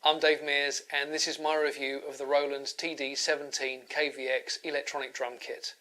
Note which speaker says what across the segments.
Speaker 1: I'm Dave Mears, and this is my review of the Roland TD 17 KVX electronic drum kit.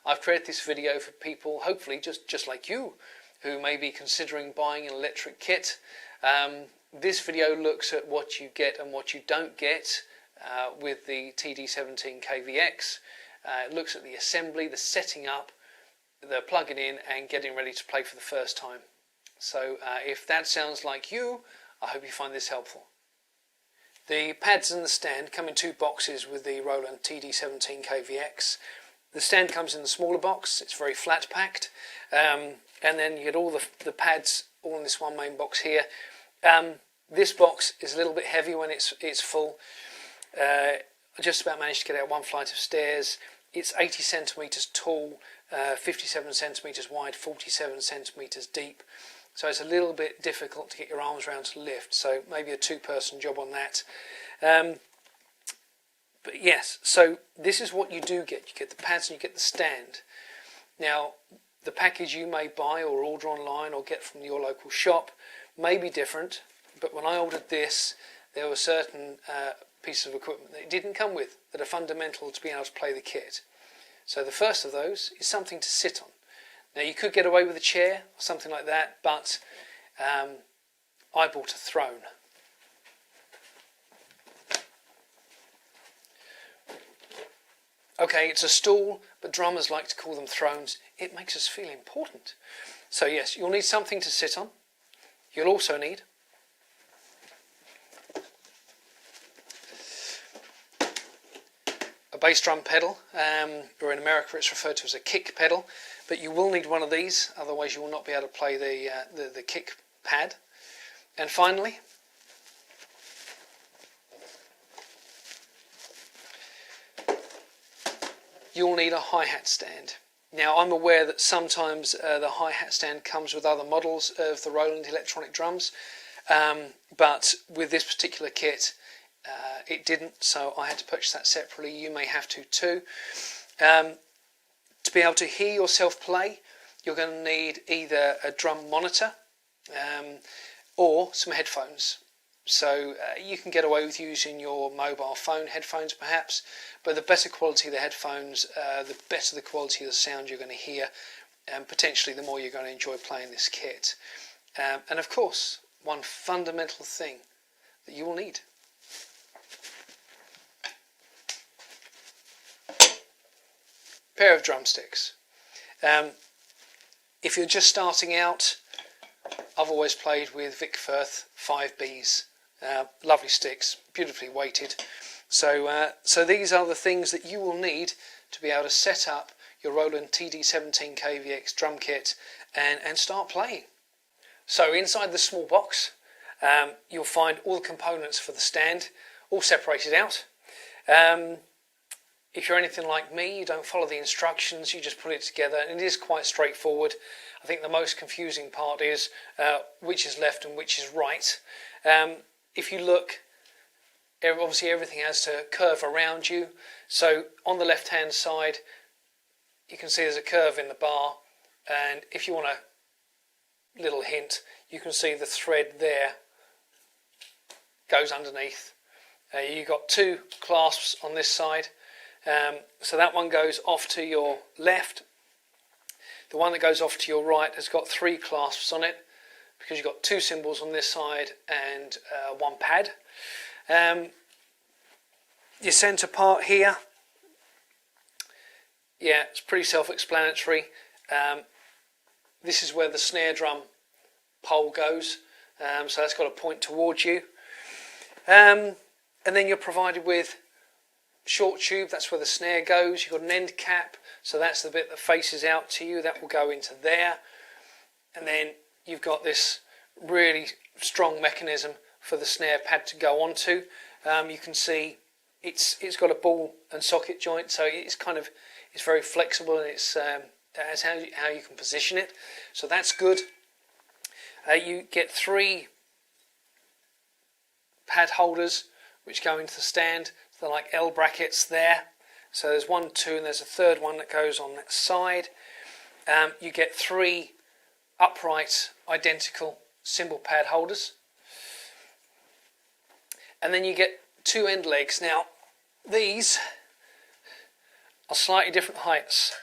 Speaker 1: I've created this video for people, hopefully just like you, who may be considering buying an electric kit. This video looks at what you get and what you don't get with the TD 17 KVX. It looks at the assembly, the setting up, the plugging in and getting ready to play for the first time. So if that sounds like you, I hope you find this helpful. The pads and the stand come in two boxes with the Roland TD 17 KVX. The stand comes in the smaller box, it's very flat packed, and then you get all the pads all in this one main box here. This box is a little bit heavy when it's full. I just about managed to get out one flight of stairs. It's 80 centimetres tall, 57 centimetres wide, 47 centimetres deep. So it's a little bit difficult to get your arms around to lift, so maybe a two-person job on that. But yes, so this is what you do get. You get the pads and you get the stand. Now, the package you may buy or order online or get from your local shop may be different, but when I ordered this, there were certain pieces of equipment that it didn't come with that are fundamental to being able to play the kit. So the first of those is something to sit on. Now you could get away with a chair or something like that, but I bought a throne. Okay, it's a stool, but drummers like to call them thrones. It makes us feel important. So yes, you'll need something to sit on. You'll also need a bass drum pedal, or in America it's referred to as a kick pedal, but you will need one of these, otherwise you will not be able to play the kick pad. And finally, you'll need a hi-hat stand. Now I'm aware that sometimes the hi-hat stand comes with other models of the Roland electronic drums, but with this particular kit it didn't, so I had to purchase that separately. You may have to too. To be able to hear yourself play, you're going to need either a drum monitor or some headphones. So you can get away with using your mobile phone headphones perhaps, but the better quality the headphones, the better the quality of the sound you're going to hear, and potentially the more you're going to enjoy playing this kit. And of course, one fundamental thing that you will need: pair of drumsticks. If you're just starting out, I've always played with Vic Firth 5Bs. Lovely sticks, beautifully weighted. So these are the things that you will need to be able to set up your Roland TD 17 KVX drum kit and start playing. So inside the small box, you'll find all the components for the stand, all separated out. If you're anything like me, you don't follow the instructions, you just put it together, and it is quite straightforward. I think the most confusing part is which is left and which is right. If you look, obviously everything has to curve around you. So on the left hand side, you can see there's a curve in the bar, and if you want a little hint, you can see the thread there goes underneath. You've got two clasps on this side. So that one goes off to your left. The one that goes off to your right has got three clasps on it, because you've got two cymbals on this side and one pad. Your centre part here, yeah, it's pretty self-explanatory. This is where the snare drum pole goes, so that's got a point towards you. And then you're provided with short tube, that's where the snare goes. You've got an end cap, so that's the bit that faces out to you, that will go into there. And then you've got this really strong mechanism for the snare pad to go onto. You can see it's got a ball and socket joint, so it's very flexible, and that's how you can position it. So that's good. You get three pad holders which go into the stand. They're like L brackets there. So there's 1, 2, and there's a third one that goes on that side. You get three upright, identical cymbal pad holders. and then you get two end legs. Now these are slightly different heights.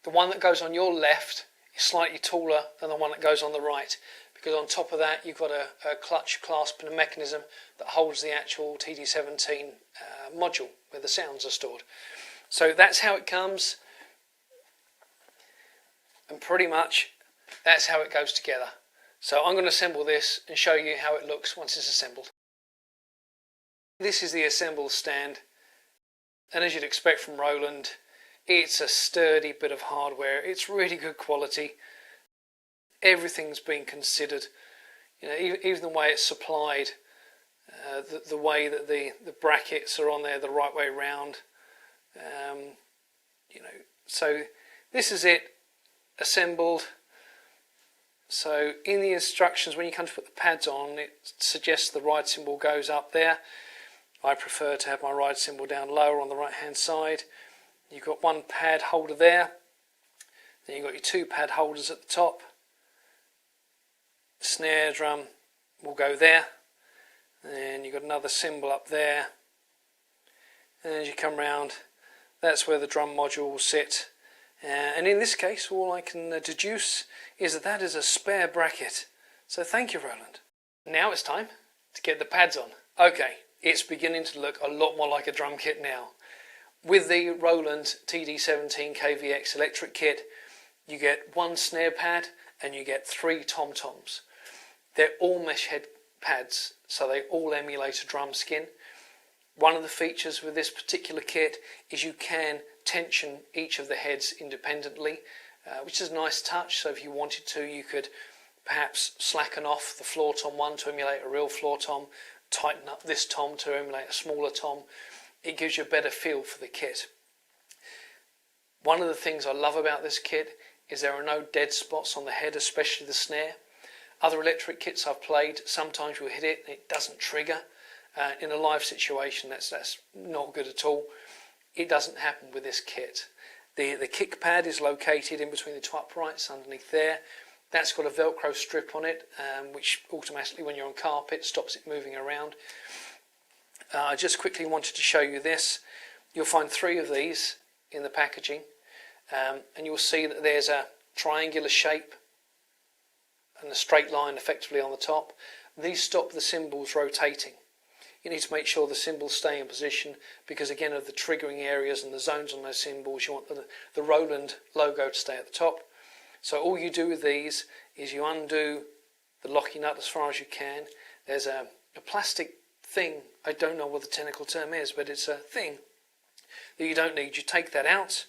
Speaker 1: The one that goes on your left is slightly taller than the one that goes on the right, because on top of that you've got a clutch clasp and a mechanism that holds the actual TD17 module where the sounds are stored. So that's how it comes, and pretty much that's how it goes together. So I'm going to assemble this and show you how it looks once it's assembled. This is the assembled stand, and as you'd expect from Roland, it's a sturdy bit of hardware. It's really good quality. Everything's been considered. You know, even the way it's supplied, the way that the brackets are on there the right way round. You know, so this is it assembled. So in the instructions, when you come to put the pads on, it suggests the ride cymbal goes up there. I prefer to have my ride cymbal down lower on the right hand side. You've got one pad holder there, then you've got your two pad holders at the top. The snare drum will go there, and you've got another cymbal up there, and as you come round, that's where the drum module will sit. And in this case, all I can deduce is that that is a spare bracket. So thank you, Roland. Now it's time to get the pads on. Okay, it's beginning to look a lot more like a drum kit now. With the Roland TD17 KVX electric kit, you get one snare pad and you get three tom-toms. They're all mesh head pads, so they all emulate a drum skin. One of the features with this particular kit is you can tension each of the heads independently, which is a nice touch. So if you wanted to, you could perhaps slacken off the floor tom one to emulate a real floor tom, tighten up this tom to emulate a smaller tom. It gives you a better feel for the kit. One of the things I love about this kit is there are no dead spots on the head, especially the snare. Other electric kits I've played, sometimes you'll hit it and it doesn't trigger. In a live situation, that's not good at all. It doesn't happen with this kit. The kick pad is located in between the two uprights underneath there. That's got a Velcro strip on it, which automatically, when you're on carpet, stops it moving around. I just quickly wanted to show you this. You'll find three of these in the packaging, and you'll see that there's a triangular shape and a straight line effectively on the top. These stop the cymbals rotating. You need to make sure the cymbals stay in position because, again, of the triggering areas and the zones on those cymbals, you want the Roland logo to stay at the top. So all you do with these is you undo the locking nut as far as you can. There's a plastic thing, I don't know what the technical term is, but it's a thing that you don't need. You take that out,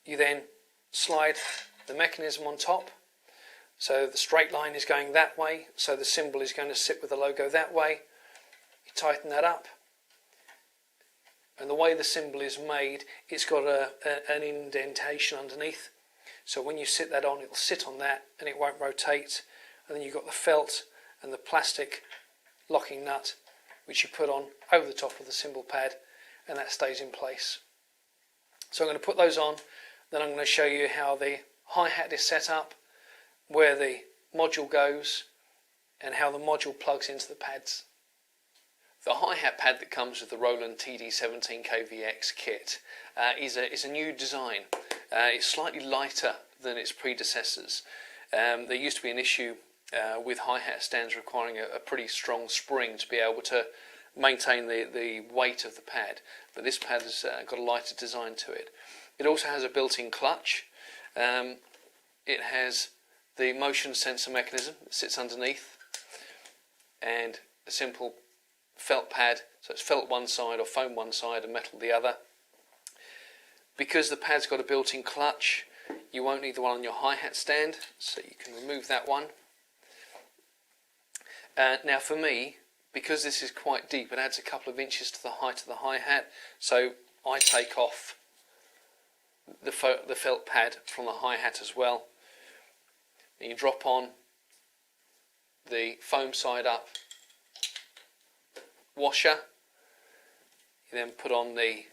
Speaker 1: you then slide the mechanism on top, so the straight line is going that way, so the cymbal is going to sit with the logo that way. You tighten that up, and the way the cymbal is made, it's got an indentation underneath, so when you sit that on, it'll sit on that and it won't rotate. And then you've got the felt and the plastic locking nut which you put on over the top of the cymbal pad, and that stays in place. So I'm going to put those on, then I'm going to show you how the hi-hat is set up, where the module goes, and how the module plugs into the pads. The hi-hat pad that comes with the Roland TD17 KVX kit is a new design. It's slightly lighter than its predecessors. There used to be an issue with hi-hat stands requiring a pretty strong spring to be able to maintain the weight of the pad, but this pad has got a lighter design to it. It also has a built-in clutch. It has the motion sensor mechanism that sits underneath, and a simple felt pad, so it's felt one side or foam one side and metal the other. Because the pad's got a built-in clutch, you won't need the one on your hi-hat stand, so you can remove that one. Now for me, because this is quite deep, it adds a couple of inches to the height of the hi-hat, so I take off the felt pad from the hi-hat as well. And you drop on the foam side up washer. You then put on the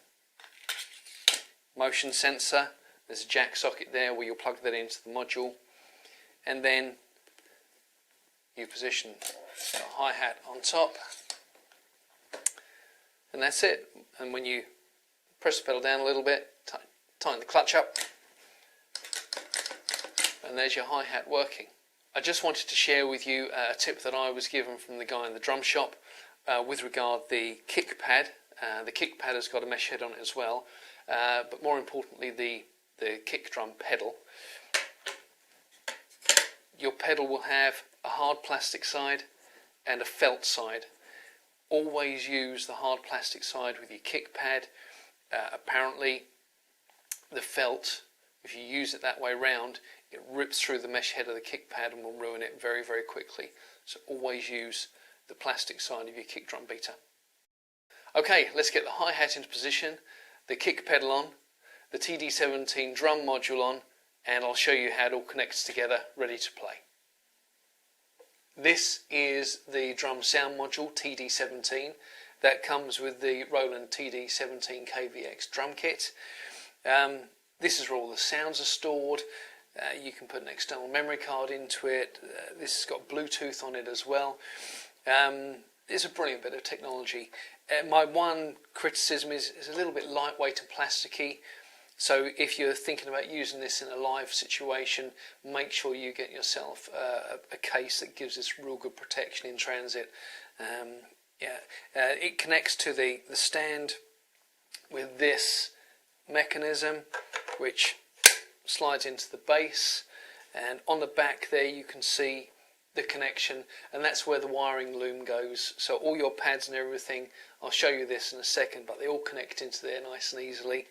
Speaker 1: motion sensor. There's a jack socket there where you'll plug that into the module, and then you position the hi-hat on top, and that's it. And when you press the pedal down a little bit, tighten the clutch up, and there's your hi-hat working. I just wanted to share with you a tip that I was given from the guy in the drum shop with regard the kick pad. The kick pad has got a mesh head on it as well, but more importantly the kick drum pedal. Your pedal will have a hard plastic side and a felt side. Always use the hard plastic side with your kick pad. Apparently the felt, if you use it that way round, it rips through the mesh head of the kick pad and will ruin it very, very quickly. So always use the plastic side of your kick drum beater. Okay, let's get the hi-hat into position, the kick pedal on, the TD17 drum module on, and I'll show you how it all connects together, ready to play. This is the drum sound module TD17 that comes with the Roland TD17 KVX drum kit. This is where all the sounds are stored. You can put an external memory card into it. This has got Bluetooth on it as well. It's a brilliant bit of technology. My one criticism is it's a little bit lightweight and plasticky. So if you're thinking about using this in a live situation, make sure you get yourself a case that gives this real good protection in transit. It connects to the stand with this mechanism, which slides into the base, and on the back there you can see the connection, and that's where the wiring loom goes. So all your pads and everything, I'll show you this in a second, but they all connect into there nice and easily.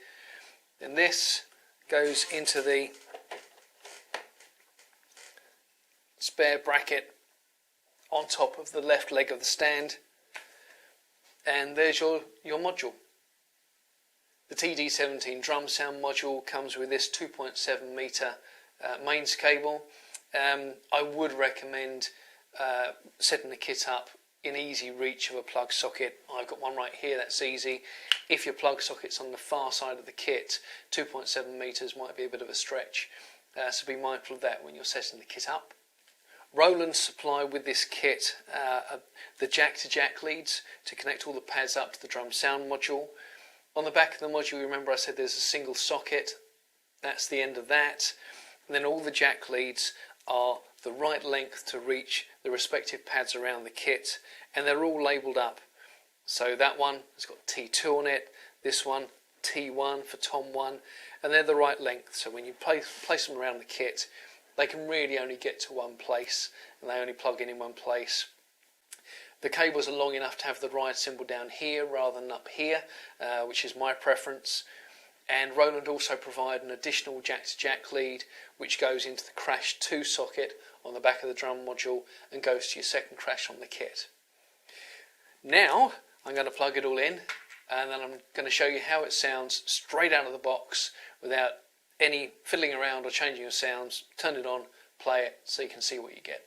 Speaker 1: And this goes into the spare bracket on top of the left leg of the stand, and there's your module. The TD17 drum sound module comes with this 2.7 meter mains cable. I would recommend setting the kit up in easy reach of a plug socket. I've got one right here, that's easy. If your plug socket's on the far side of the kit, 2.7 meters might be a bit of a stretch, so be mindful of that when you're setting the kit up. Roland supply with this kit the jack-to-jack leads to connect all the pads up to the drum sound module. On the back of the module, remember I said there's a single socket. That's the end of that. And then all the jack leads are the right length to reach the respective pads around the kit, and they're all labelled up. So that one has got T2 on it, this one T1 for Tom 1, and they're the right length. So when you place them around the kit, they can really only get to one place, and they only plug in one place. The cables are long enough to have the ride cymbal down here rather than up here, which is my preference. And Roland also provide an additional jack-to-jack lead which goes into the crash 2 socket on the back of the drum module and goes to your second crash on the kit. Now I'm going to plug it all in, and then I'm going to show you how it sounds straight out of the box without any fiddling around or changing of sounds. Turn it on, play it, so you can see what you get.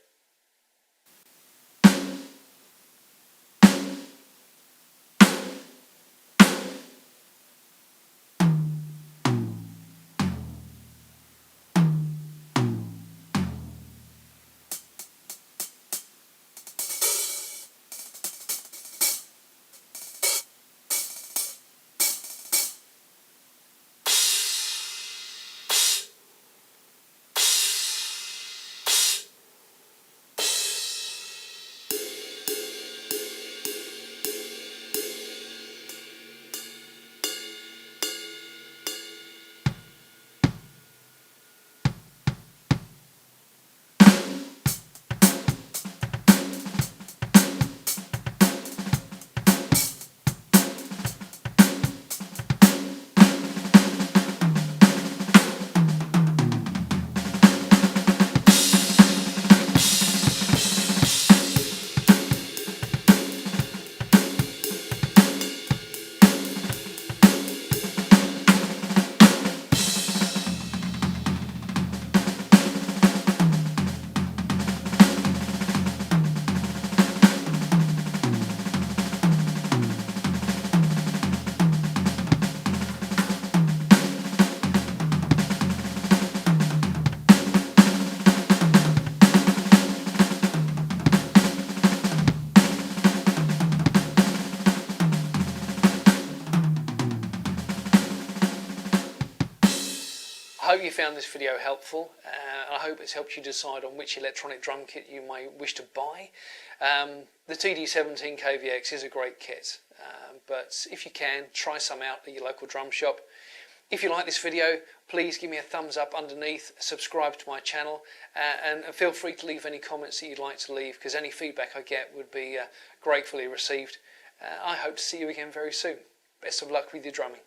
Speaker 1: I hope you found this video helpful. I hope it's helped you decide on which electronic drum kit you may wish to buy. The TD17 KVX is a great kit, but if you can, try some out at your local drum shop. If you like this video, please give me a thumbs up underneath, subscribe to my channel, and feel free to leave any comments that you'd like to leave, because any feedback I get would be gratefully received. I hope to see you again very soon. Best of luck with your drumming.